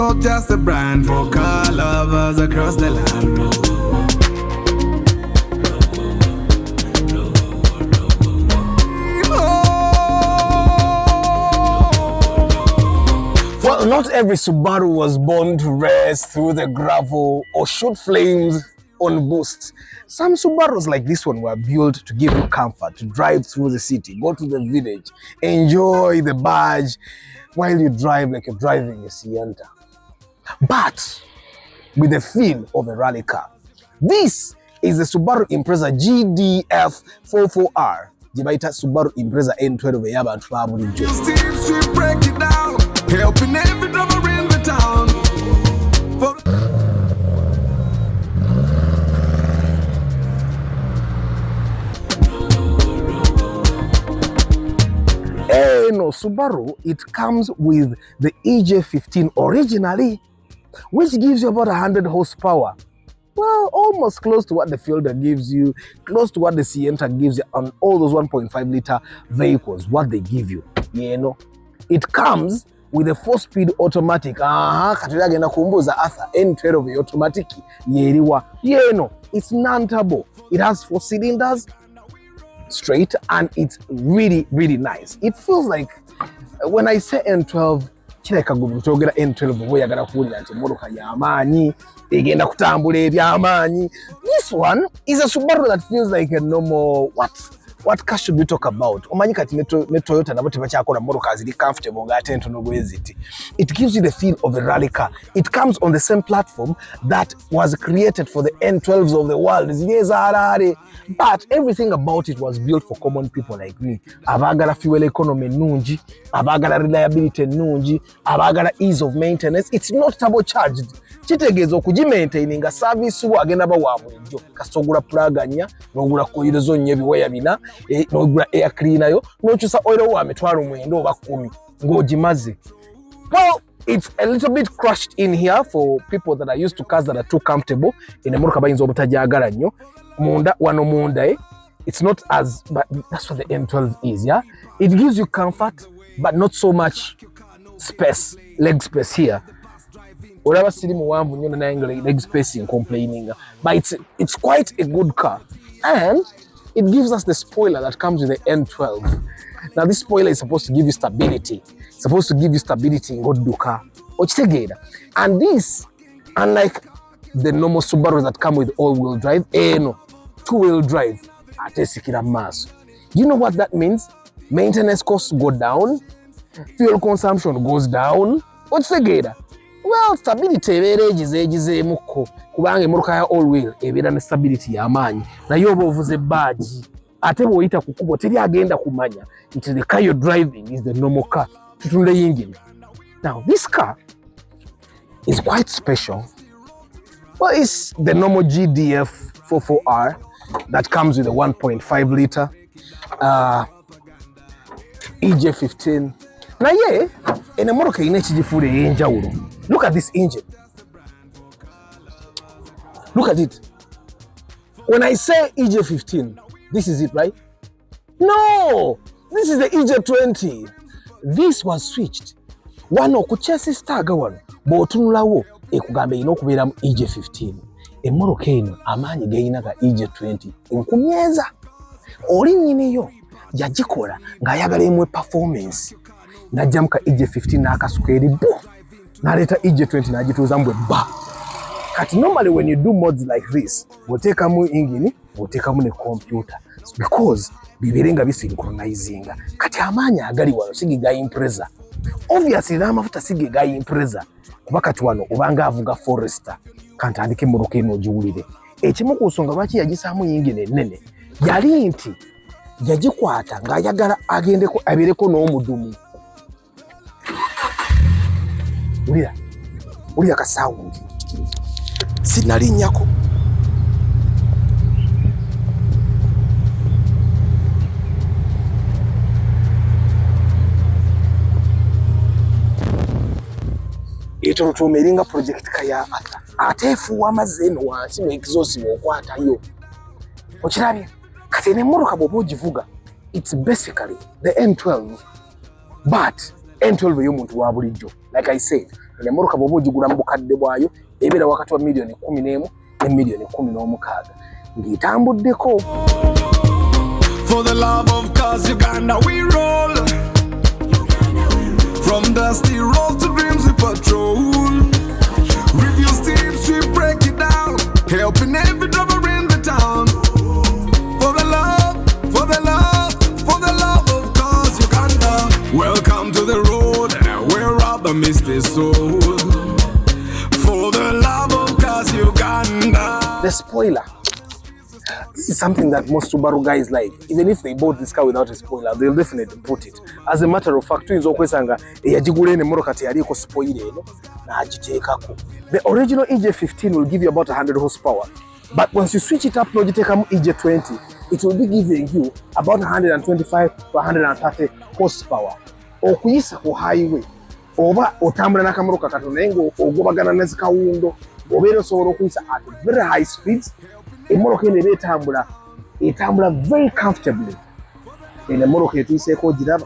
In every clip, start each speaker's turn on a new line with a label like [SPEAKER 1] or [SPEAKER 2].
[SPEAKER 1] not just a brand for car lovers across the land.
[SPEAKER 2] Well, not every Subaru was born to race through the gravel or shoot flames on boost. Some Subarus like this one were built to give you comfort, to drive through the city, go to the village, enjoy the badge while you drive like you're driving a Sienta. But with the feel of a rally car. This is the Subaru Impreza GDF44R. Jibaita Subaru Impreza N12 y'abantu ba bulijjo.
[SPEAKER 1] Break it down, helping every driver in the town.
[SPEAKER 2] No, Subaru, it comes with the EJ15 originally, which gives you about 100 horsepower. Well, almost close to what the Fielder gives you, close to what the Sienta gives you on all those 1.5 liter vehicles, what they give you. You know, it comes with a 4-speed automatic. Katulagenda kumbuza Arthur N12 automatic. It's non-turbo. It has 4 cylinders. Straight, and it's really nice. It feels like when I say N12, kireka gutogera N12 boy yagala kuwulira nti motoka y'amaanyi egenda kutambula ebyamaanyi. This one is a Subaru that feels like a normal what car should we talk about? Omanyi kati ne Toyota nabo tebakyakola motoka ziri comfortable nga ate ntono bweziti. It gives you the feel of a rally car. It comes on the same platform that was created for the N12s of the world. But everything about it was built for common people like me. Abagala fuel economy nungi, abagala reliability nungi, abagala ease of maintenance. It's not turbocharged. Kitegeeza okugimaintaininga service wa agenda bawa bulijjo. Kasogula plaganya, n'ogula coil zo nnyo ebiwaya bina, n'ogula air cleaner yo, n'okyusa oil wa mitwalo 9 oba 10 ng'ogimaze. Well, it's a little bit crushed in here for people that are used to cars that are too comfortable. In a motoka bayinza obutajagala nnyo. Munda, it's not as, but that's what the N12 is, yeah? It gives you comfort, but not so much space, leg space here. Whatever city muwambu nyo na leg space in complaining, but it's quite a good car, and it gives us the spoiler that comes with the N12. Now this spoiler is supposed to give you stability. It's supposed to give you stability in godduka. Okitegeera. And this, unlike the normal Subarus that come with all-wheel drive, no, 2-wheel drive, atesikira maaso. Do you know what that means? Maintenance costs go down, fuel consumption goes down. Okitegeera. Well, stability ebeera egizeemuko kubanga emmotoka ya all-wheel ebeera ne stability y'amaanyi. Naye oba ovuze badge, ate bw'oyita ku kkubo teri agenda kumanya nti the car you're driving is the normal car. Tutunde yingine. Now, this car is quite special. Well, it's the normal GDF44R that comes with a 1.5 liter EJ15. Now, yeah, in a motoka ine chijifude yenjawulo. Look at this engine. Look at it. When I say EJ15, this is it, right? No, this is the EJ20. This was switched. Wano kuchasi staga wano, botunulawo ekugamba ino kubeera mu EJ15. Emmoroka eno amaanyi gayinaga EJ20 enkumyeza. Oli nnyiniyo yagikola ng'ayagala emwe performance. Najjamu ka EJ15 n'akasukeri bo. N'aleeta EJ20 n'agituuza mbwe bba. Kati normally when you do mods like this, oteekamu engine, oteekamu ne computer. It's because bibeere nga bisinchronizinga. Kati amaanyi agali wano sige ga Impreza. Obviously n'amafuta sige ga Impreza. Kuba kati wano obanga avuga Forester kantandike emmoroka eno ogiwulire. Ekimu ku nsonga lwaki yagisaamu engine ennene yali nti yagikwata ng'ayagala agendeko abeereko n'omudumu. Ulira ka sound. Sinalinnyako. Etolotoma eringa project kaya Arthur. Ate efuwa amazzi eno wansi mu exhaust bw'okwatayo. Okirabye? Kati n'emmotoka bw'oba ogivuga, it's basically the N12, but N12 y'omuntu wa bulijjo. Like I said, Emmotoka bw'oba ogigula mu bukadde bwayo ebeera wakati wa $1,11,000 ne $1,16,000 ng'etambuddeko.
[SPEAKER 1] For the love of cars, Uganda we roll. From dusty road to dreams we patrol. Reviews teams we break it down, helping every driver in the town. For the love, for the love, for the love of cars, Uganda. Welcome to the road where rubber meets the soul. For the love of cars, Uganda.
[SPEAKER 2] The spoiler. This is something that most Subaru guys like. Even if they bought this car without a spoiler, they'll definitely put it. As a matter of fact, tuyinza okwesanga eyagigula emmotoka teyaliko spoiler eno n'agiteekako. The original EJ15 will give you about 100 horsepower, but once you switch it up n'ogiteekamu EJ20, it will be giving you about 125 to 130 horsepower. Okuyisa ku highway oba otambula n'akamotoka katono naye ng'ogobagana ne zikawundo obeera osobola okuyisa at very high speeds. Emmotoka eno eba etambula very comfortably. Eno emmotoka etuyiseeko ogiraba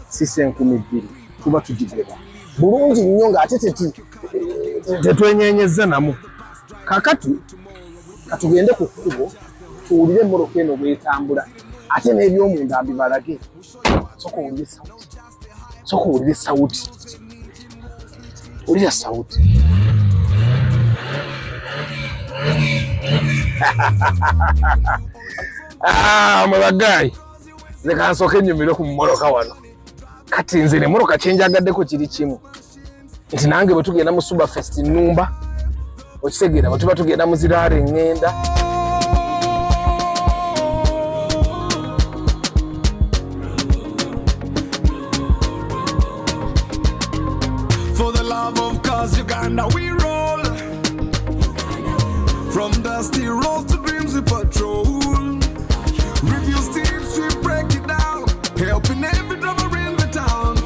[SPEAKER 2] sisi 2,000 tuba tugigeba bulungi nnyo ng'ate tetwenyenyezza namu. Kakati katugende ku kkubo tuwulire emmotoka eno bw'etambula ate n'ebyomunda mbibalage. Sooka owulire sawuti. Wulira sawuti. Mulagayi leka nsooke nnyumire ku mmoloka wano. Kati nze n'emmotoka kyenjagaddeko kiri kimu nti nange bwe tugenda mu Superfest nnumba okitegeera bwe tuba tugenda mu ziraara eŋŋenda.
[SPEAKER 1] For the love of cars, Uganda we roll. From dusty road to dreams we patrol. Reviews teams we break it down, helping every driver in the town.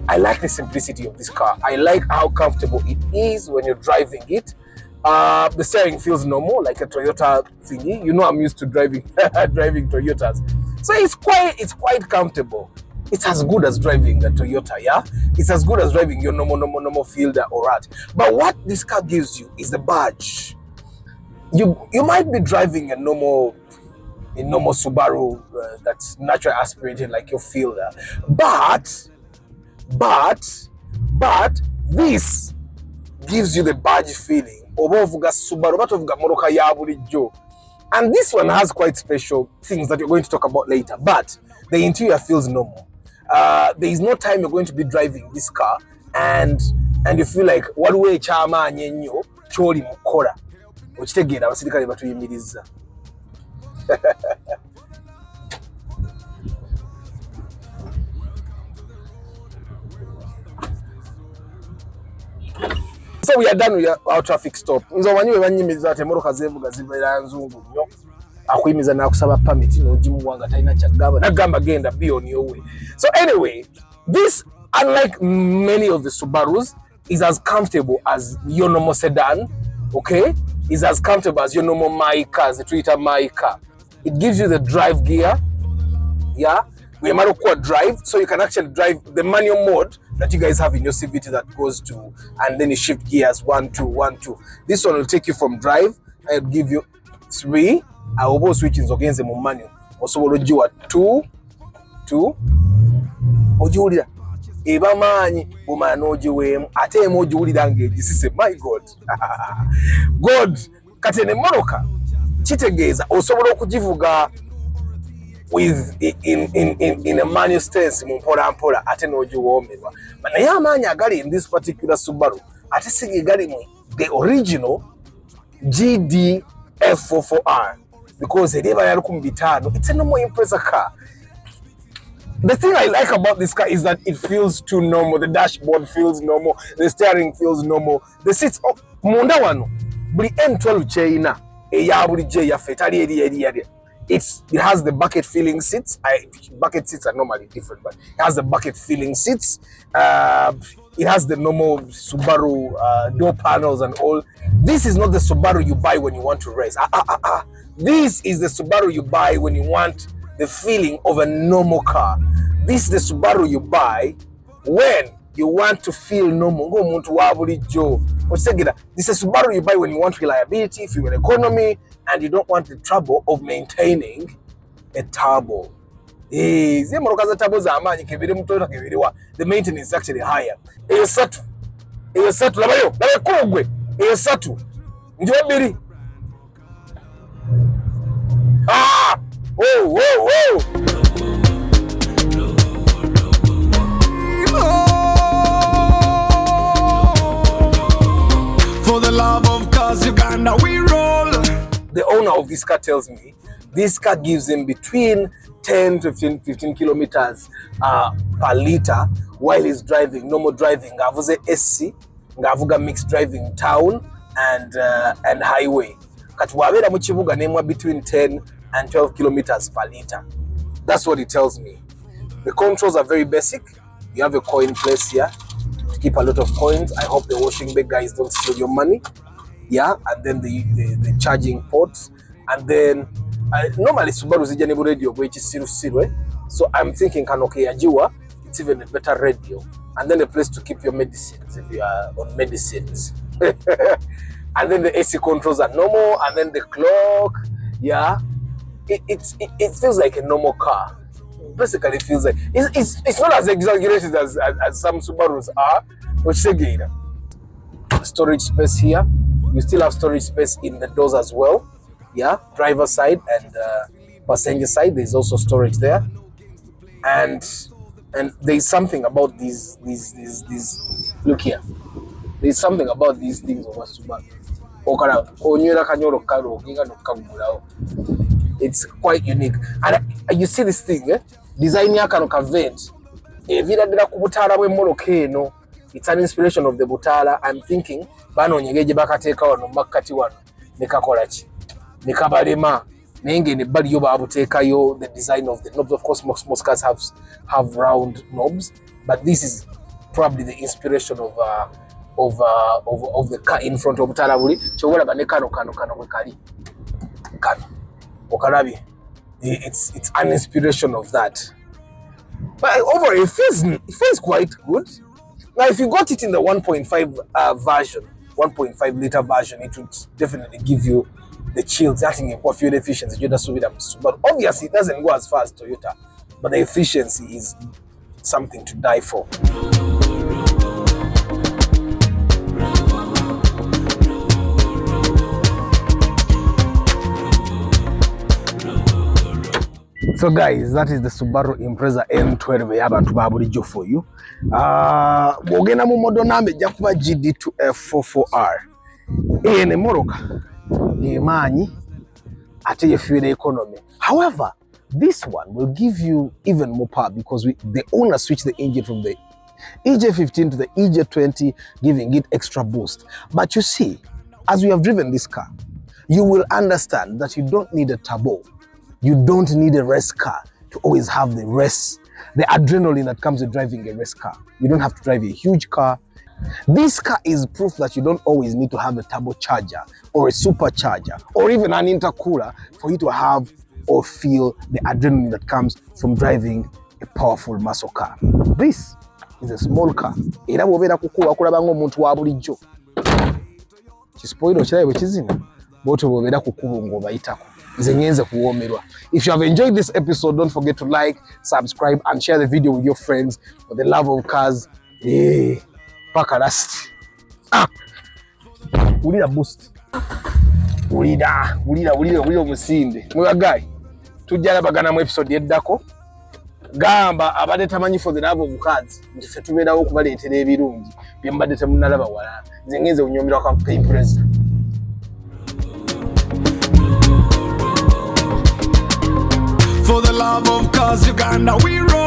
[SPEAKER 2] I like the simplicity of this car. I like how comfortable it is when you're driving it. The steering feels normal, like a Toyota thingy. You know, I'm used to driving Toyotas, so it's quite comfortable. It's as good as driving a Toyota, yeah? It's as good as driving your normal Fielder or Rat. But what this car gives you is the badge. You might be driving a normal Subaru that's naturally aspirated like your Fielder, but this gives you the badge feeling. And this one has quite special things that you're going to talk about later, but the interior feels normal. There is no time you're going to be driving this car and you feel like what way chama nyenyo choli mukora okitegeera abasirikale batuyimiriza. So we are done with our traffic stop. Nze omanyi we banyimiriza ate emmotoka zeevuga zibeera nzungu nnyo akuyimiza n'akusaba permit n'ogimuwanga talina kyagamba nagamba genda be on your way. So anyway, this, unlike many of the Subarus, is as comfortable as your normal sedan, okay? Is as comfortable as your normal my car, as the Twitter my car. It gives you the drive gear, yeah? We are drive, so you can actually drive the manual mode that you guys have in your CVT that goes to, and then you shift gears 1, 2, 1, 2. This one will take you from drive and give you 3. I will go switching against the manual. Also, we'll do 2, 2. Ojulia. Eba manyi umana ojiwemu ate emojulira ng'egisise. My God. God kati n'emmotoka kitegeeza osobola okugivuga with in a manual stance mu mpola ate n'ogiwoomerwa. Naye amaanyi agali in this particular Subaru ate si gali mu the original GD-F44R because eba ya 1500. It's a normal Impreza car. The thing I like about this car is that it feels too normal. The dashboard feels normal. The steering feels normal. The seats, munda wano buli N12 cheina eya buli je ya fetali eri. It has the bucket filling seats. Bucket seats are normally different, but it has the bucket filling seats. It has the normal Subaru door panels and all. This is not the Subaru you buy when you want to race. This is the Subaru you buy when you want the feeling of a normal car. This is the Subaru you buy when you want to feel normal. Ng'omuntu wa bulijjo. Okitegera, this is Subaru you buy when you want reliability, fuel economy, and you don't want the trouble of maintaining a turbo. Ze motoka za turbo za amaanyi kebiri mu Toyota kebiri wa. The maintenance is actually higher. Eyo satu labayo kulugwe. Eyo satu njo biri. Whoa.
[SPEAKER 1] For the love of cars, Uganda, we roll.
[SPEAKER 2] The owner of this car tells me this car gives him between 10 to 15 kilometers per liter while he's driving, normal driving. Ngavuze SC, ngavuga mixed driving town and highway. Kati wabera mu kibuga nemwa between 10 and 12 kilometers per liter. That's what he tells me. The controls are very basic. You have a coin place here to keep a lot of coins. I hope the washing bag guys don't steal your money. Yeah, and then the charging ports, and then normally Subaru zija ne radio gwe kisiru, so I'm thinking kanoke yajiwa, it's even a better radio, and then a place to keep your medicines if you are on medicines. And then the AC controls are normal, and then the clock, yeah, it feels like a normal car. Basically it feels like it's not as exaggerated as some Subarus are. Which again, storage space here. You still have storage space in the doors as well. Yeah, driver side and passenger side. There's also storage there, and there's something about these. Look here. There's something about these things over Subaru. It's quite unique, and you see this thing. Design yakano kavent. Evira dira kubutala bwe moloka eno. It's an inspiration of the Butala. I'm thinking bano nyegeje bakateka wano makati wano nekakola ki nekabalema nenge ne bali yo babuteka yo. The design of the knobs, of course most cars have round knobs, but this is probably the inspiration of the car in front of Butala buli chobola bane kano kwe kali kano okalabi. It's an inspiration of that, but overall it feels quite good. Now, if you got it in the 1.5 version, 1.5 liter version, it would definitely give you the chills. That thing for fuel efficiency, but obviously it doesn't go as far as Toyota. But the efficiency is something to die for. So guys, that is the Subaru Impreza N12 yabantu babulijjo for you. Bwogenda mu modo nambe jakuba GD2F44R. Ne moroka emanyi ate ye fuel economy. However, this one will give you even more power because the owner switched the engine from the EJ15 to the EJ20, giving it extra boost. But you see, as we have driven this car, you will understand that you don't need a turbo. You don't need a race car to always have the adrenaline that comes with driving a race car. You don't have to drive a huge car. This car is proof that you don't always need to have a turbocharger or a supercharger or even an intercooler for you to have or feel the adrenaline that comes from driving a powerful muscle car. This is a small car. Era bw'obeera kukuba kulaba ng'omuntu wa bulijjo. Kispoilo kirabe bwe kizina. Bw'otyo bw'obeera kukuba ng'obayitako. If you have enjoyed this episode, don't forget to like, subscribe, and share the video with your friends. For the love of cars, pack a last. We need a boost. We need a musinde. Mwa guy. Tujjala bagana mu episode yeddako. Gamba abadde tamanyi for the love of cars. Nti tubeerawo okubaleetera ebirungi. Bye mbadde temunnalaba wala. Nze ngenze kunyumirwa kwa Impreza.
[SPEAKER 1] For the love of cars, Uganda, we roll.